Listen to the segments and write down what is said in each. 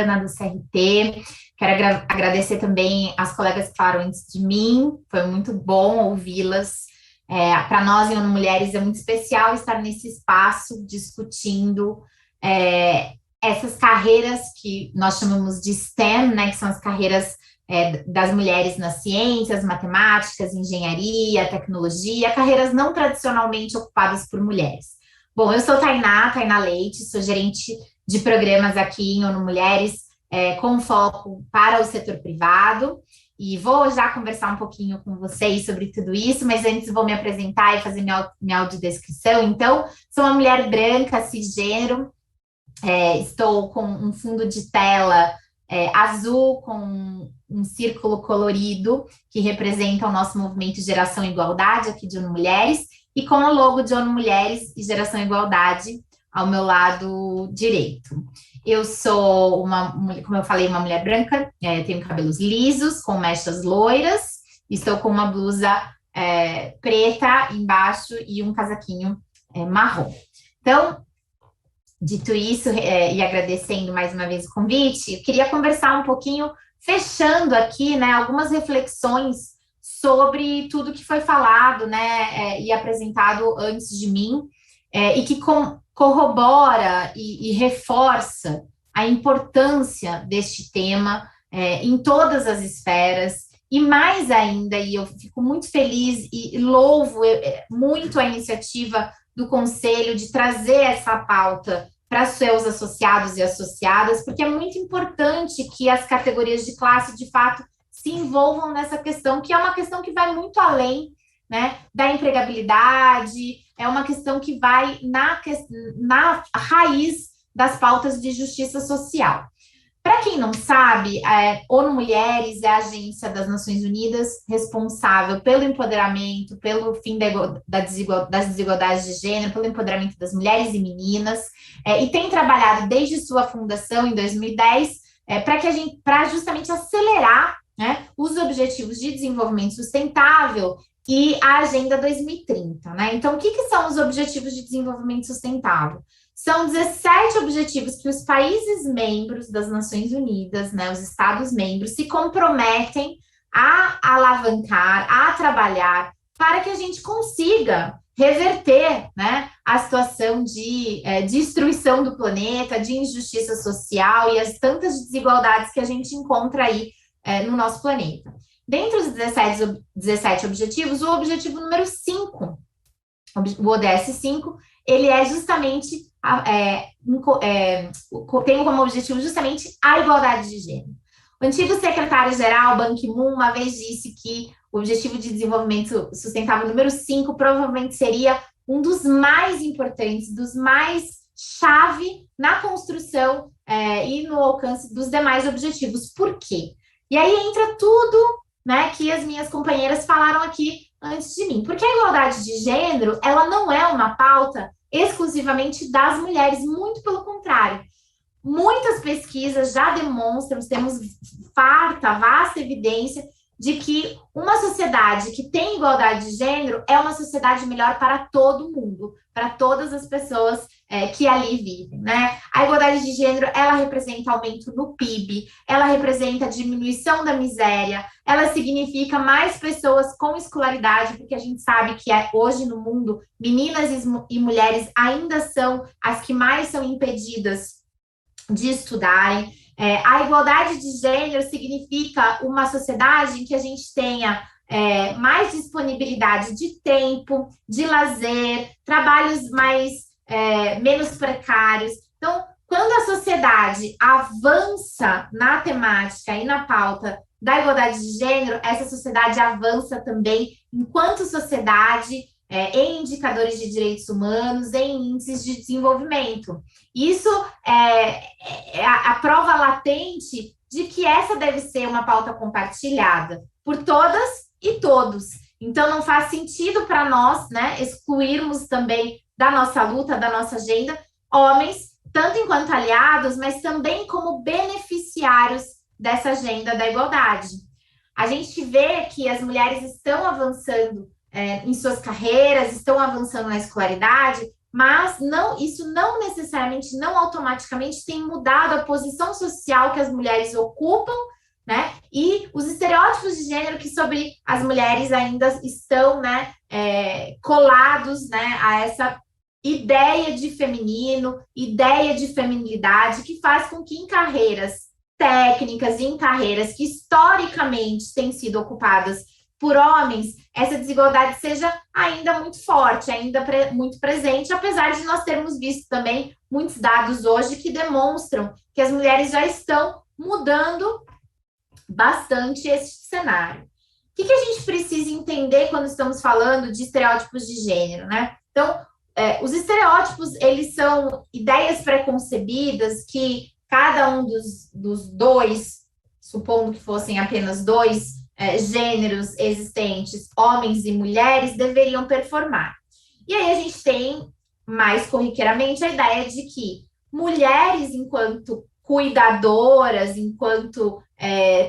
Ana, do CRT. Quero agradecer também as colegas que falaram antes de mim, foi muito bom ouvi-las. Para nós, em ONU Mulheres, é muito especial estar nesse espaço discutindo essas carreiras que nós chamamos de STEM, né, que são as carreiras das mulheres nas ciências, matemáticas, engenharia, tecnologia, carreiras não tradicionalmente ocupadas por mulheres. Bom, eu sou Tainá Leite, sou gerente de programas aqui em ONU Mulheres, com foco para o setor privado, e vou já conversar um pouquinho com vocês sobre tudo isso, mas antes vou me apresentar e fazer minha audiodescrição. Então, sou uma mulher branca, cisgênero, estou com um fundo de tela azul com um círculo colorido que representa o nosso movimento Geração Igualdade aqui de ONU Mulheres, e com o logo de ONU Mulheres e Geração Igualdade ao meu lado direito. Eu sou, como eu falei, uma mulher branca, tenho cabelos lisos, com mechas loiras, estou com uma blusa preta embaixo e um casaquinho marrom. Então, dito isso, e agradecendo mais uma vez o convite, eu queria conversar um pouquinho, fechando aqui, né, algumas reflexões sobre tudo que foi falado, né, e apresentado antes de mim, e que corrobora e reforça a importância deste tema em todas as esferas, e mais ainda, e eu fico muito feliz e louvo muito a iniciativa do Conselho de trazer essa pauta para seus associados e associadas, porque é muito importante que as categorias de classe, de fato, se envolvam nessa questão, que é uma questão que vai muito além, né, da empregabilidade, é uma questão que vai na raiz das pautas de justiça social. Para quem não sabe, ONU Mulheres é a agência das Nações Unidas responsável pelo empoderamento, pelo fim das desigualdades de gênero, pelo empoderamento das mulheres e meninas, e tem trabalhado desde sua fundação em 2010 para justamente acelerar, né, os objetivos de desenvolvimento sustentável e a Agenda 2030, né? Então, o que são os objetivos de desenvolvimento sustentável? São 17 objetivos que os países membros das Nações Unidas, né, os Estados-membros, se comprometem a alavancar, a trabalhar para que a gente consiga reverter, né, a situação de destruição do planeta, de injustiça social e as tantas desigualdades que a gente encontra aí no nosso planeta. Dentre os 17 objetivos, o objetivo número 5, o ODS 5, ele é justamente tem como objetivo justamente a igualdade de gênero. O antigo secretário-geral, Ban Ki-moon, uma vez disse que o objetivo de desenvolvimento sustentável número 5 provavelmente seria um dos mais importantes, dos mais chave na construção e no alcance dos demais objetivos. Por quê? E aí entra tudo, né, que as minhas companheiras falaram aqui antes de mim. Porque a igualdade de gênero, ela não é uma pauta exclusivamente das mulheres, muito pelo contrário. Muitas pesquisas já demonstram, temos vasta evidência de que uma sociedade que tem igualdade de gênero é uma sociedade melhor para todo mundo, para todas as pessoas que ali vivem, né? A igualdade de gênero, ela representa aumento no PIB, ela representa diminuição da miséria, ela significa mais pessoas com escolaridade, porque a gente sabe que hoje no mundo, meninas e mulheres ainda são as que mais são impedidas de estudarem. A igualdade de gênero significa uma sociedade em que a gente tenha mais disponibilidade de tempo, de lazer, trabalhos menos precários. Então, quando a sociedade avança na temática e na pauta da igualdade de gênero, essa sociedade avança também enquanto sociedade em indicadores de direitos humanos, em índices de desenvolvimento. Isso é a prova latente de que essa deve ser uma pauta compartilhada por todas e todos. Então, não faz sentido para nós, né, excluirmos também da nossa luta, da nossa agenda, homens, tanto enquanto aliados, mas também como beneficiários dessa agenda da igualdade. A gente vê que as mulheres estão avançando em suas carreiras, estão avançando na escolaridade, mas não, isso não necessariamente, não automaticamente tem mudado a posição social que as mulheres ocupam, né? E os estereótipos de gênero que sobre as mulheres ainda estão, né, colados, né, a essa ideia de feminino, ideia de feminilidade, que faz com que em carreiras técnicas e em carreiras que historicamente têm sido ocupadas por homens, essa desigualdade seja ainda muito forte, ainda muito presente, apesar de nós termos visto também muitos dados hoje que demonstram que as mulheres já estão mudando bastante esse cenário. O que a gente precisa entender quando estamos falando de estereótipos de gênero, né? Então, os estereótipos, eles são ideias preconcebidas que cada um dos dois, supondo que fossem apenas dois gêneros existentes, homens e mulheres, deveriam performar. E aí a gente tem, mais corriqueiramente, a ideia de que mulheres, enquanto cuidadoras, enquanto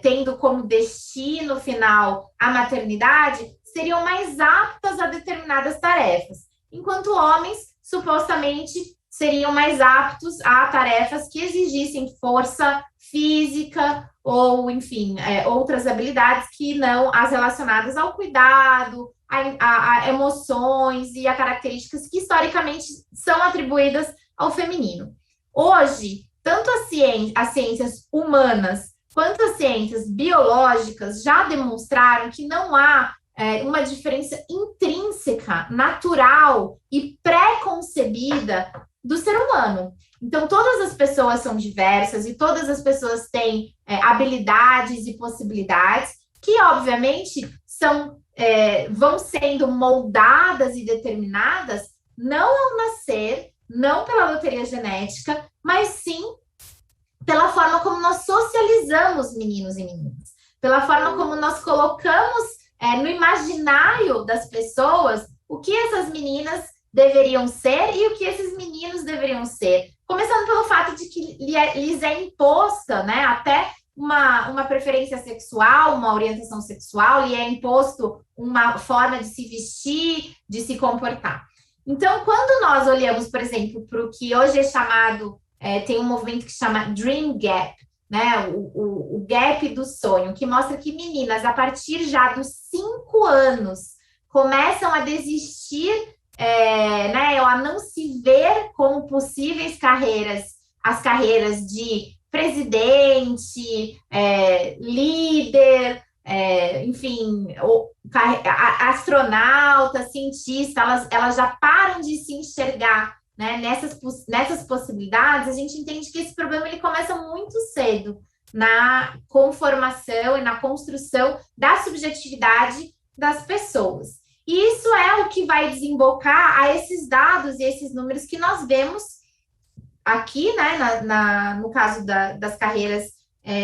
tendo como destino final a maternidade, seriam mais aptas a determinadas tarefas, enquanto homens supostamente seriam mais aptos a tarefas que exigissem força física ou, enfim, outras habilidades que não as relacionadas ao cuidado, a emoções e a características que historicamente são atribuídas ao feminino. Hoje, tanto as ciências humanas quanto as ciências biológicas já demonstraram que não há uma diferença intrínseca, natural e pré-concebida do ser humano. Então, todas as pessoas são diversas e todas as pessoas têm habilidades e possibilidades que, obviamente, vão sendo moldadas e determinadas não ao nascer, não pela loteria genética, mas sim pela forma como nós socializamos meninos e meninas, pela forma como nós colocamos no imaginário das pessoas o que essas meninas deveriam ser e o que esses meninos deveriam ser. Começando pelo fato de que lhes é imposta, né, até uma preferência sexual, uma orientação sexual, e é imposto uma forma de se vestir, de se comportar. Então, quando nós olhamos, por exemplo, para o que hoje é chamado, tem um movimento que chama Dream Gap, né, o gap do sonho, que mostra que meninas, a partir já dos 5 anos, começam a desistir, né, ou a não se ver como possíveis carreiras, as carreiras de presidente, líder, enfim, astronauta, cientista, elas já param de se enxergar, né, nessas possibilidades. A gente entende que esse problema ele começa muito cedo na conformação e na construção da subjetividade das pessoas. E isso é o que vai desembocar a esses dados e esses números que nós vemos aqui, né, no caso das carreiras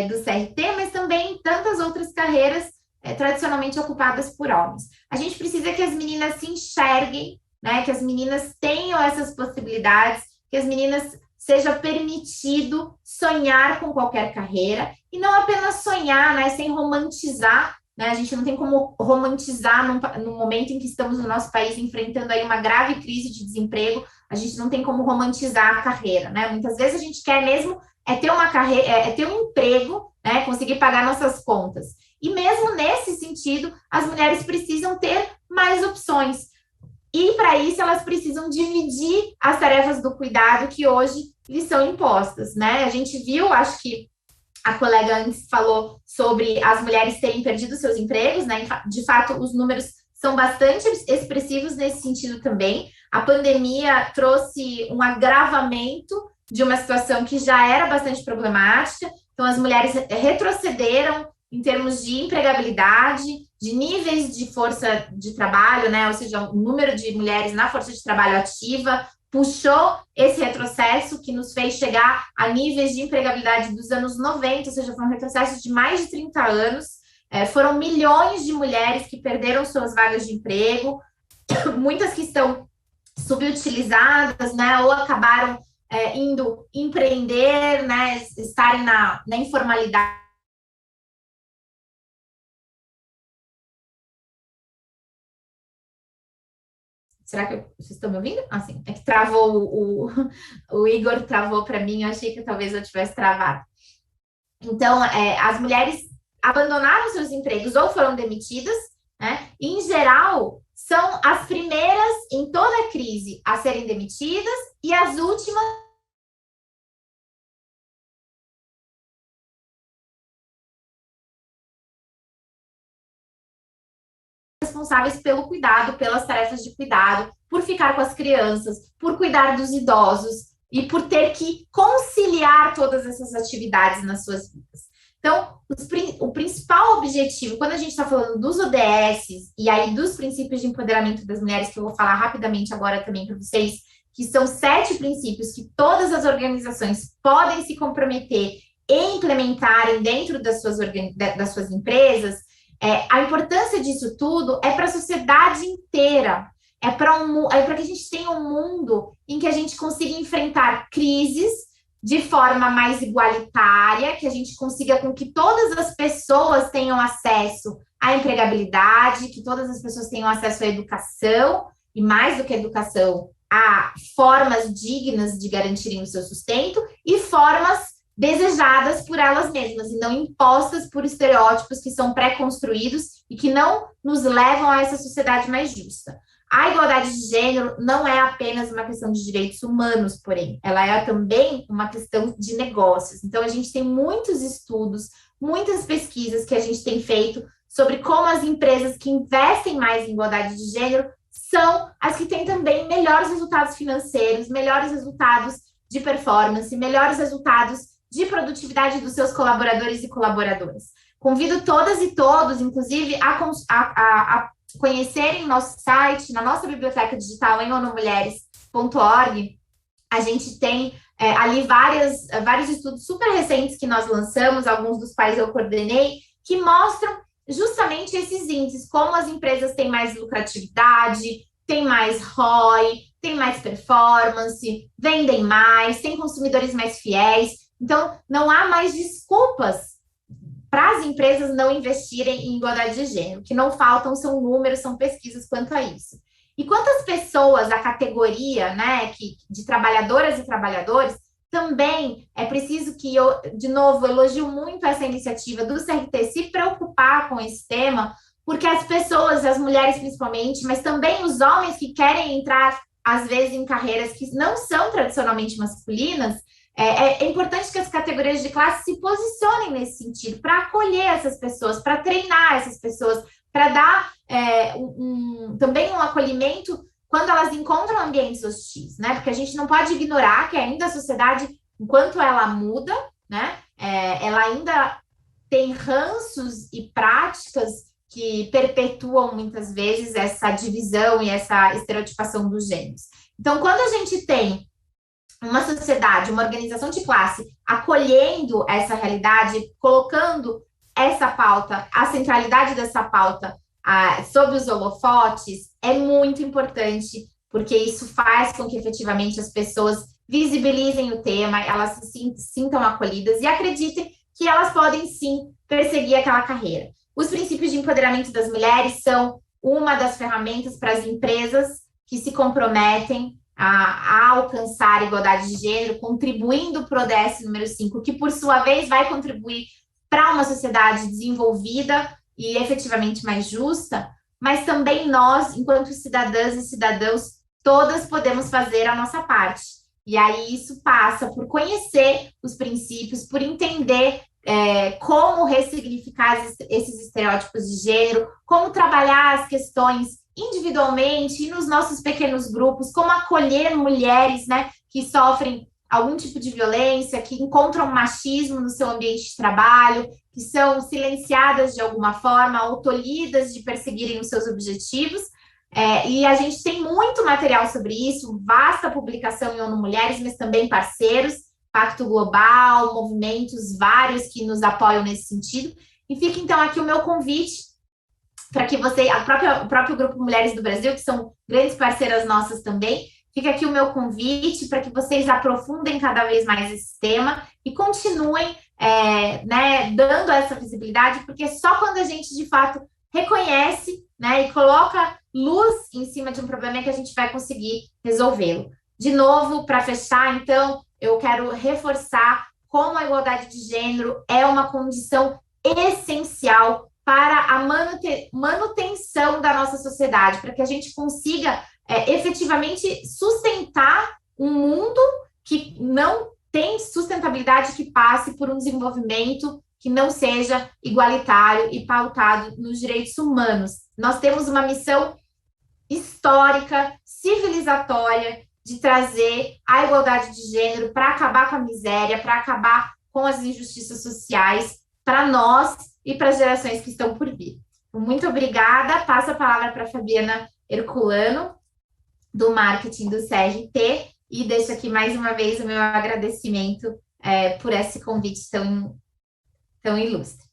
do CRT, mas também em tantas outras carreiras tradicionalmente ocupadas por homens. A gente precisa que as meninas se enxerguem, né, que as meninas tenham essas possibilidades, que as meninas seja permitido sonhar com qualquer carreira, e não apenas sonhar, né, sem romantizar, né, a gente não tem como romantizar no momento em que estamos no nosso país enfrentando aí uma grave crise de desemprego, a gente não tem como romantizar a carreira, né, muitas vezes a gente quer mesmo ter uma carreira, ter um emprego, né, conseguir pagar nossas contas, e mesmo nesse sentido, as mulheres precisam ter mais opções, e para isso elas precisam dividir as tarefas do cuidado que hoje lhes são impostas, né? A gente viu, acho que a colega antes falou sobre as mulheres terem perdido seus empregos, né? De fato, os números são bastante expressivos nesse sentido também. A pandemia trouxe um agravamento de uma situação que já era bastante problemática. Então, as mulheres retrocederam em termos de empregabilidade, de níveis de força de trabalho, né? Ou seja, o número de mulheres na força de trabalho ativa puxou esse retrocesso que nos fez chegar a níveis de empregabilidade dos anos 90, ou seja, foi um retrocesso de mais de 30 anos. Foram milhões de mulheres que perderam suas vagas de emprego, muitas que estão subutilizadas, né? Ou acabaram indo empreender, né? Estarem na informalidade. Será que vocês estão me ouvindo? Ah, sim. É que travou o Igor travou para mim, eu achei que talvez eu tivesse travado. Então, as mulheres abandonaram seus empregos ou foram demitidas, né? E, em geral, são as primeiras em toda a crise a serem demitidas e as últimas responsáveis pelo cuidado, pelas tarefas de cuidado, por ficar com as crianças, por cuidar dos idosos e por ter que conciliar todas essas atividades nas suas vidas. Então, o principal objetivo, quando a gente está falando dos ODS e aí dos princípios de empoderamento das mulheres, que eu vou falar rapidamente agora também para vocês, que são 7 princípios que todas as organizações podem se comprometer e implementarem dentro das suas empresas, a importância disso tudo é para a sociedade inteira, é para que a gente tenha um mundo em que a gente consiga enfrentar crises de forma mais igualitária, que a gente consiga com que todas as pessoas tenham acesso à empregabilidade, que todas as pessoas tenham acesso à educação, e mais do que a educação, a formas dignas de garantirem o seu sustento e formas desejadas por elas mesmas e não impostas por estereótipos que são pré-construídos e que não nos levam a essa sociedade mais justa. A igualdade de gênero não é apenas uma questão de direitos humanos, porém, ela é também uma questão de negócios. Então, a gente tem muitos estudos, muitas pesquisas que a gente tem feito sobre como as empresas que investem mais em igualdade de gênero são as que têm também melhores resultados financeiros, melhores resultados de performance, melhores resultados de produtividade dos seus colaboradores e colaboradoras. Convido todas e todos, inclusive, a conhecerem nosso site, na nossa biblioteca digital em onomulheres.org. A gente tem ali vários estudos super recentes que nós lançamos, alguns dos quais eu coordenei, que mostram justamente esses índices, como as empresas têm mais lucratividade, têm mais ROI, têm mais performance, vendem mais, têm consumidores mais fiéis. Então, não há mais desculpas para as empresas não investirem em igualdade de gênero. O que não faltam são números, são pesquisas quanto a isso. E quantas pessoas, a categoria, né, de trabalhadoras e trabalhadores, também é preciso que eu, de novo, elogio muito essa iniciativa do CRT se preocupar com esse tema, porque as pessoas, as mulheres principalmente, mas também os homens que querem entrar, às vezes, em carreiras que não são tradicionalmente masculinas, é importante que as categorias de classe se posicionem nesse sentido, para acolher essas pessoas, para treinar essas pessoas, para dar também um acolhimento quando elas encontram ambientes hostis, né? Porque a gente não pode ignorar que ainda a sociedade, enquanto ela muda, né? Ela ainda tem ranços e práticas que perpetuam muitas vezes essa divisão e essa estereotipação dos gêneros. Então, quando a gente tem uma sociedade, uma organização de classe acolhendo essa realidade, colocando essa pauta, a centralidade dessa pauta sob os holofotes, é muito importante, porque isso faz com que efetivamente as pessoas visibilizem o tema, elas se sintam acolhidas e acreditem que elas podem sim perseguir aquela carreira. Os princípios de empoderamento das mulheres são uma das ferramentas para as empresas que se comprometem a alcançar a igualdade de gênero, contribuindo para o ODS número 5, que por sua vez vai contribuir para uma sociedade desenvolvida e efetivamente mais justa, mas também nós, enquanto cidadãs e cidadãos, todas podemos fazer a nossa parte. E aí isso passa por conhecer os princípios, por entender como ressignificar esses estereótipos de gênero, como trabalhar as questões individualmente e nos nossos pequenos grupos, como acolher mulheres, né, que sofrem algum tipo de violência, que encontram machismo no seu ambiente de trabalho, que são silenciadas de alguma forma ou tolhidas de perseguirem os seus objetivos. E a gente tem muito material sobre isso, vasta publicação em ONU Mulheres, mas também parceiros, Pacto Global, movimentos vários que nos apoiam nesse sentido. E fica então aqui o meu convite para que você, o próprio Grupo Mulheres do Brasil, que são grandes parceiras nossas também, fica aqui o meu convite para que vocês aprofundem cada vez mais esse tema e continuem dando essa visibilidade, porque só quando a gente, de fato, reconhece né, e coloca luz em cima de um problema que a gente vai conseguir resolvê-lo. De novo, para fechar, então, eu quero reforçar como a igualdade de gênero é uma condição essencial para a manutenção da nossa sociedade, para que a gente consiga efetivamente sustentar um mundo que não tem sustentabilidade, que passe por um desenvolvimento que não seja igualitário e pautado nos direitos humanos. Nós temos uma missão histórica, civilizatória, de trazer a igualdade de gênero para acabar com a miséria, para acabar com as injustiças sociais, para nós e para as gerações que estão por vir. Muito obrigada. Passo a palavra para a Fabiana Herculano, do marketing do CRT, e deixo aqui mais uma vez o meu agradecimento por esse convite tão ilustre.